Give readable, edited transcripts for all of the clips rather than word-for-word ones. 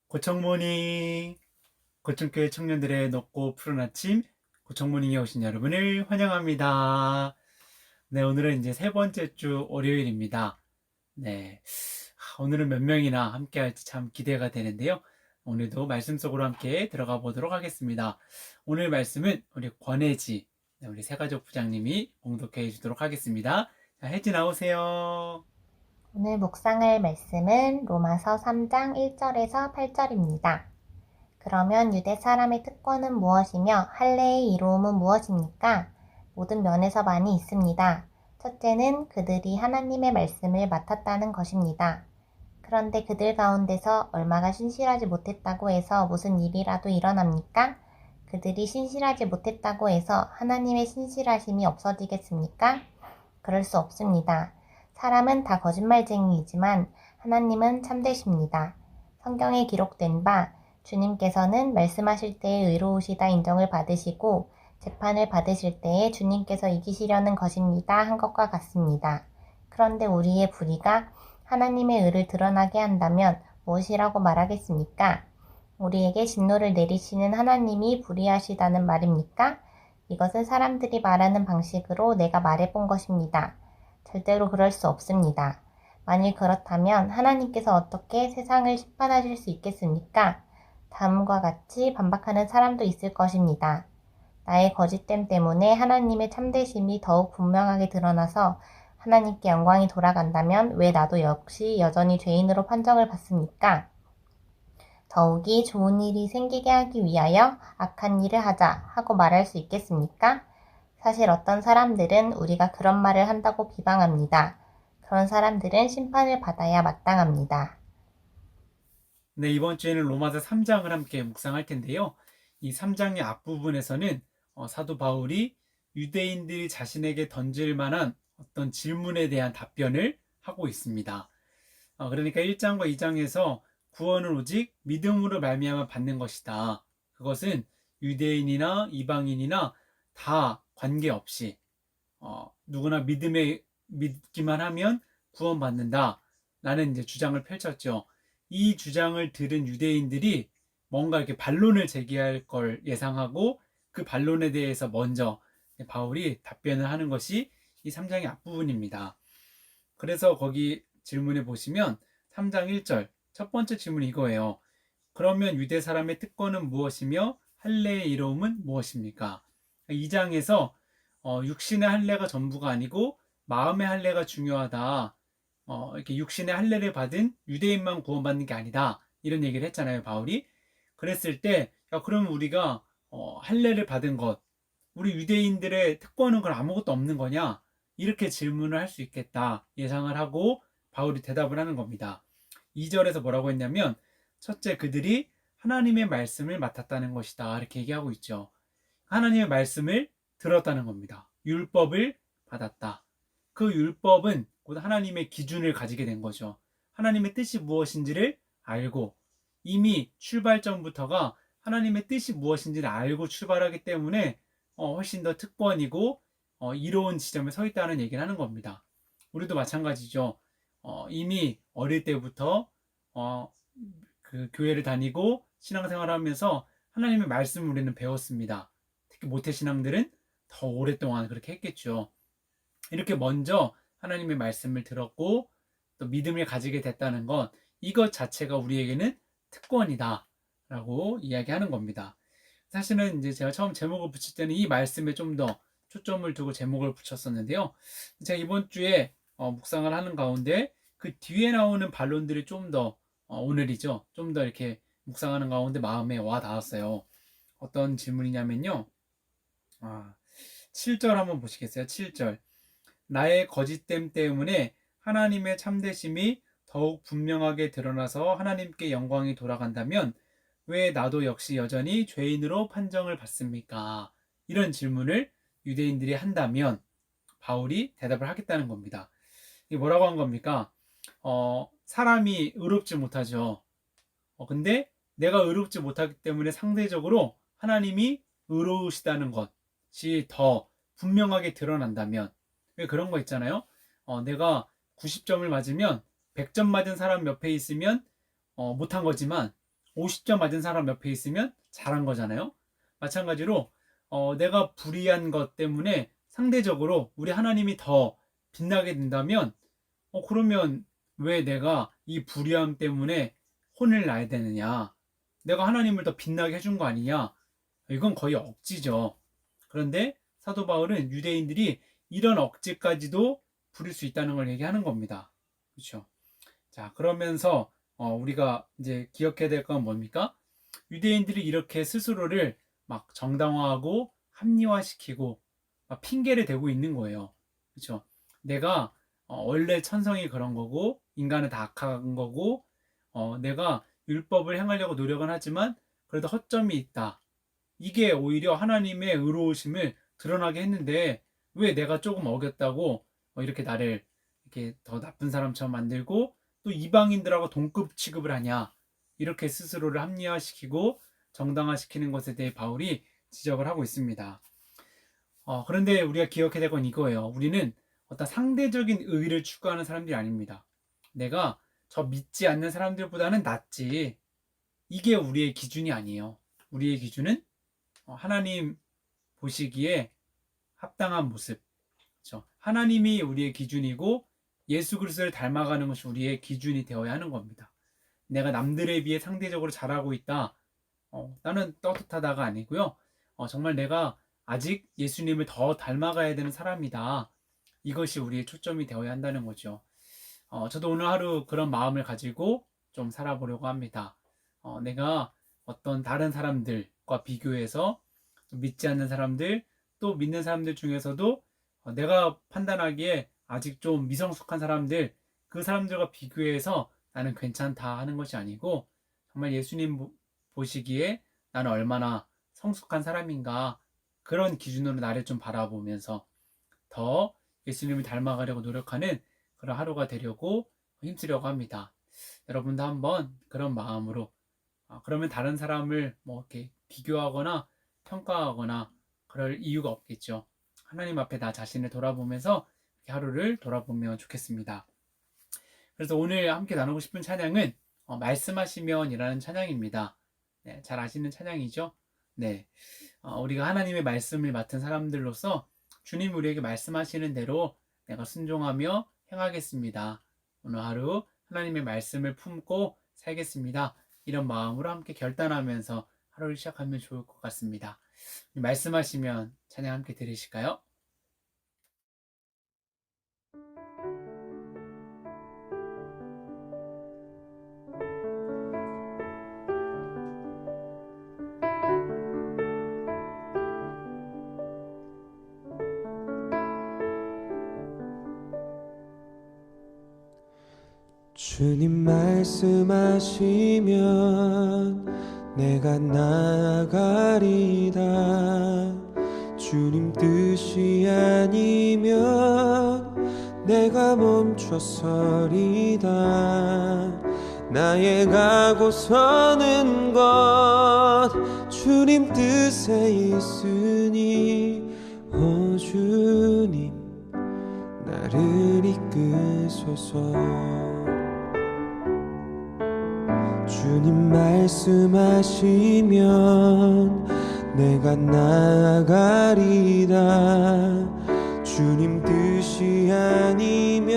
고청모닝, 고청교회 청년들의 높고 푸른 아침, 고청모닝에 오신 여러분을 환영합니다. 네, 오늘은 이제 세 번째 주 월요일입니다. 네, 오늘은 몇 명이나 함께 할지 참 기대가 되는데요. 오늘도 말씀 속으로 함께 들어가 보도록 하겠습니다. 오늘 말씀은 우리 권혜지, 우리 새가족 부장님이 봉독해 주도록 하겠습니다. 자, 혜지 나오세요. 오늘 묵상할 말씀은 로마서 3장 1절에서 8절입니다. 그러면 유대 사람의 특권은 무엇이며 할례의 이로움은 무엇입니까? 모든 면에서 많이 있습니다. 첫째는 그들이 하나님의 말씀을 맡았다는 것입니다. 그런데 그들 가운데서 얼마가 신실하지 못했다고 해서 무슨 일이라도 일어납니까? 그들이 신실하지 못했다고 해서 하나님의 신실하심이 없어지겠습니까? 그럴 수 없습니다. 사람은 다 거짓말쟁이이지만 하나님은 참되십니다. 성경에 기록된 바 주님께서는 말씀하실 때에 의로우시다 인정을 받으시고 재판을 받으실 때에 주님께서 이기시려는 것입니다 한 것과 같습니다. 그런데 우리의 불의가 하나님의 의를 드러나게 한다면 무엇이라고 말하겠습니까? 우리에게 진노를 내리시는 하나님이 불의하시다는 말입니까? 이것은 사람들이 말하는 방식으로 내가 말해본 것입니다. 절대로 그럴 수 없습니다. 만일 그렇다면 하나님께서 어떻게 세상을 심판하실 수 있겠습니까? 다음과 같이 반박하는 사람도 있을 것입니다. 나의 거짓됨 때문에 하나님의 참되심이 더욱 분명하게 드러나서 하나님께 영광이 돌아간다면 왜 나도 역시 여전히 죄인으로 판정을 받습니까? 더욱이 좋은 일이 생기게 하기 위하여 악한 일을 하자 하고 말할 수 있겠습니까? 사실 어떤 사람들은 우리가 그런 말을 한다고 비방합니다. 그런 사람들은 심판을 받아야 마땅합니다. 네, 이번 주에는 로마서 3장을 함께 묵상할 텐데요. 이 3장의 앞부분에서는 사도 바울이 유대인들이 자신에게 던질 만한 어떤 질문에 대한 답변을 하고 있습니다. 그러니까 1장과 2장에서 구원은 오직 믿음으로 말미암아 받는 것이다. 그것은 유대인이나 이방인이나 다 관계없이 누구나 믿기만 하면 구원받는다. 라는 이제 주장을 펼쳤죠. 이 주장을 들은 유대인들이 뭔가 이렇게 반론을 제기할 걸 예상하고 그 반론에 대해서 먼저 바울이 답변을 하는 것이 이 3장의 앞부분입니다. 그래서 거기 질문에 보시면 3장 1절 첫 번째 질문이 이거예요. 그러면 유대 사람의 특권은 무엇이며 할례의 이로움은 무엇입니까? 2장에서 육신의 할례가 전부가 아니고 마음의 할례가 중요하다. 이렇게 육신의 할례를 받은 유대인만 구원받는 게 아니다. 이런 얘기를 했잖아요, 바울이. 그랬을 때, 야, 그럼 우리가 할례를 받은 것, 우리 유대인들의 특권은 그럼 아무것도 없는 거냐? 이렇게 질문을 할 수 있겠다 예상을 하고 바울이 대답을 하는 겁니다. 2절에서 뭐라고 했냐면, 첫째, 그들이 하나님의 말씀을 맡았다는 것이다. 이렇게 얘기하고 있죠. 하나님의 말씀을 들었다는 겁니다. 율법을 받았다. 그 율법은 곧 하나님의 기준을 가지게 된 거죠. 하나님의 뜻이 무엇인지를 알고 이미 출발점부터가 하나님의 뜻이 무엇인지를 알고 출발하기 때문에 훨씬 더 특권이고 이로운 지점에 서 있다는 얘기를 하는 겁니다. 우리도 마찬가지죠. 이미 어릴 때부터 그 교회를 다니고 신앙생활을 하면서 하나님의 말씀을 우리는 배웠습니다. 특히 모태신앙들은 더 오랫동안 그렇게 했겠죠. 이렇게 먼저 하나님의 말씀을 들었고 또 믿음을 가지게 됐다는 것, 이것 자체가 우리에게는 특권이다 라고 이야기하는 겁니다. 사실은 이제 제가 처음 제목을 붙일 때는 이 말씀에 좀 더 초점을 두고 제목을 붙였었는데요. 제가 이번 주에 묵상을 하는 가운데 그 뒤에 나오는 반론들이 좀 더 오늘이죠. 좀 더 이렇게 묵상하는 가운데 마음에 와 닿았어요. 어떤 질문이냐면요. 7절 한번 보시겠어요? 7절. 나의 거짓됨 때문에 하나님의 참되심이 더욱 분명하게 드러나서 하나님께 영광이 돌아간다면 왜 나도 역시 여전히 죄인으로 판정을 받습니까? 이런 질문을 유대인들이 한다면 바울이 대답을 하겠다는 겁니다. 이게 뭐라고 한 겁니까? 사람이 의롭지 못하죠. 근데 내가 의롭지 못하기 때문에 상대적으로 하나님이 의로우시다는 것이 더 분명하게 드러난다면, 왜 그런 거 있잖아요. 내가 90점을 맞으면 100점 맞은 사람 옆에 있으면 못한 거지만 50점 맞은 사람 옆에 있으면 잘한 거잖아요. 마찬가지로 내가 불의한 것 때문에 상대적으로 우리 하나님이 더 빛나게 된다면 그러면 왜 내가 이 불의함 때문에 혼을 나야 되느냐? 내가 하나님을 더 빛나게 해준 거 아니냐? 이건 거의 억지죠. 그런데 사도 바울은 유대인들이 이런 억지까지도 부릴 수 있다는 걸 얘기하는 겁니다. 그렇죠? 자, 그러면서 우리가 이제 기억해야 될 건 뭡니까? 유대인들이 이렇게 스스로를 막 정당화하고 합리화시키고 막 핑계를 대고 있는 거예요. 그렇죠? 내가 원래 천성이 그런 거고 인간은 다 악한 거고 내가 율법을 행하려고 노력은 하지만 그래도 허점이 있다. 이게 오히려 하나님의 의로우심을 드러나게 했는데 왜 내가 조금 어겼다고 이렇게 나를 이렇게 더 나쁜 사람처럼 만들고 또 이방인들하고 동급 취급을 하냐? 이렇게 스스로를 합리화시키고 정당화시키는 것에 대해 바울이 지적을 하고 있습니다. 그런데 우리가 기억해야 될 건 이거예요. 우리는 어떤 상대적인 의의를 추구하는 사람들이 아닙니다. 내가 저 믿지 않는 사람들보다는 낫지. 이게 우리의 기준이 아니에요. 우리의 기준은 하나님 보시기에 합당한 모습. 그렇죠? 하나님이 우리의 기준이고 예수 그리스도를 닮아가는 것이 우리의 기준이 되어야 하는 겁니다. 내가 남들에 비해 상대적으로 잘하고 있다. 나는 떳떳하다가 아니고요. 정말 내가 아직 예수님을 더 닮아가야 되는 사람이다. 이것이 우리의 초점이 되어야 한다는 거죠. 저도 오늘 하루 그런 마음을 가지고 좀 살아보려고 합니다. 내가 어떤 다른 사람들과 비교해서 믿지 않는 사람들, 또 믿는 사람들 중에서도 내가 판단하기에 아직 좀 미성숙한 사람들, 그 사람들과 비교해서 나는 괜찮다 하는 것이 아니고 정말 예수님 보시기에 나는 얼마나 성숙한 사람인가, 그런 기준으로 나를 좀 바라보면서 더 예수님을 닮아가려고 노력하는 그런 하루가 되려고 힘쓰려고 합니다. 여러분도 한번 그런 마음으로 그러면 다른 사람을 뭐 이렇게 비교하거나 평가하거나 그럴 이유가 없겠죠. 하나님 앞에 나 자신을 돌아보면서 하루를 돌아보면 좋겠습니다. 그래서 오늘 함께 나누고 싶은 찬양은 말씀하시면이라는 찬양입니다. 네, 잘 아시는 찬양이죠? 네, 우리가 하나님의 말씀을 맡은 사람들로서 주님 우리에게 말씀하시는 대로 내가 순종하며 행하겠습니다. 오늘 하루 하나님의 말씀을 품고 살겠습니다. 이런 마음으로 함께 결단하면서 하루를 시작하면 좋을 것 같습니다. 말씀하시면 찬양 함께 들으실까요? 주님 말씀하시면 내가 나아가리다. 주님 뜻이 아니면 내가 멈춰서리다. 나의 가고 서는 것 주님 뜻에 있으니 오 주님 나를 이끄소서. 주님 말씀하시면 내가 나아가리다. 주님 뜻이 아니면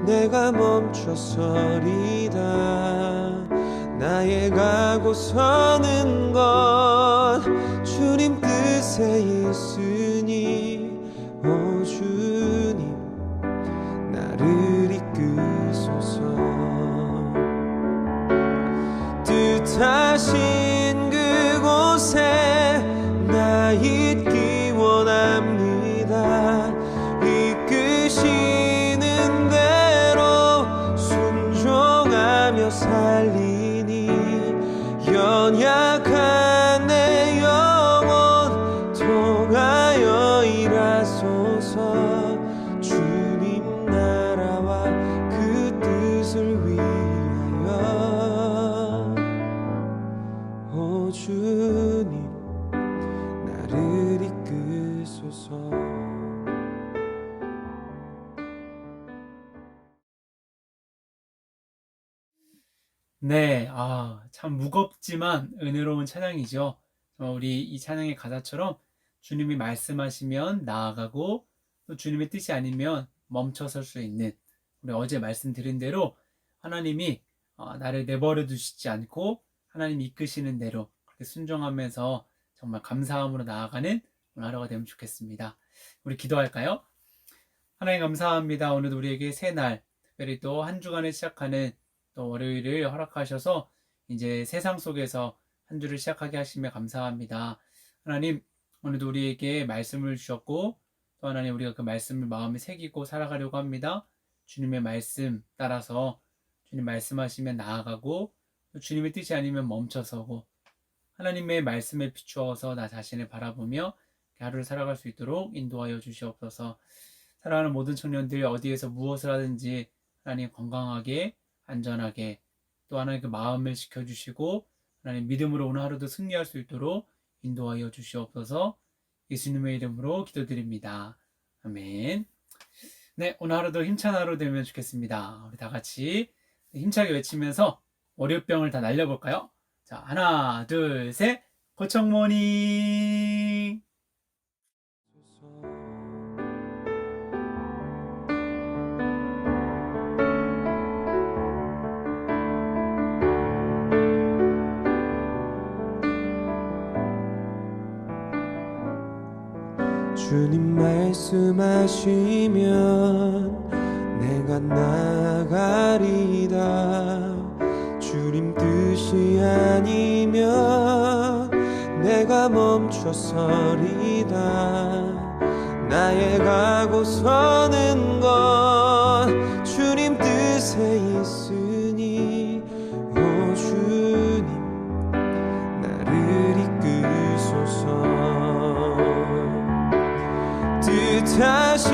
내가 멈춰서리다. 나의 가고 서는 것 주님 뜻에 있으니 오 주님 나를 이끄소서. 뜻하신 그곳에 나 있기 원합니다. 이끄시는 대로 순종하며 살리니 연약한 내 영혼 통하여 네, 참 무겁지만 은혜로운 찬양이죠. 우리 이 찬양의 가사처럼 주님이 말씀하시면 나아가고 또 주님의 뜻이 아니면 멈춰설 수 있는, 우리 어제 말씀드린 대로 하나님이 나를 내버려 두시지 않고 하나님이 이끄시는 대로 그렇게 순종하면서 정말 감사함으로 나아가는 오늘 하루가 되면 좋겠습니다. 우리 기도할까요? 하나님 감사합니다. 오늘 우리에게 새 날, 특별히 또 한 주간을 시작하는 또 월요일을 허락하셔서 이제 세상 속에서 한 주를 시작하게 하시며 감사합니다. 하나님, 오늘도 우리에게 말씀을 주셨고 또 하나님 우리가 그 말씀을 마음에 새기고 살아가려고 합니다. 주님의 말씀 따라서 주님 말씀하시면 나아가고 또 주님의 뜻이 아니면 멈춰서고 하나님의 말씀에 비추어서 나 자신을 바라보며 하루를 살아갈 수 있도록 인도하여 주시옵소서. 사랑하는 모든 청년들 어디에서 무엇을 하든지 하나님 건강하게 안전하게 또 하나님 그 마음을 지켜주시고 하나님 믿음으로 오늘 하루도 승리할 수 있도록 인도하여 주시옵소서. 예수님의 이름으로 기도드립니다. 아멘. 네, 오늘 하루도 힘찬 하루 되면 좋겠습니다. 우리 다 같이 힘차게 외치면서 월요병을 다 날려볼까요? 자, 하나, 둘, 셋. 고청 모닝. 주님 말씀하시면 내가 나가리다. 주님 뜻이 아니면 내가 멈춰서리다. 나의 가고 서는 건 주님 뜻에 있으니 오 주님 나를 이끄소서. 뜻하시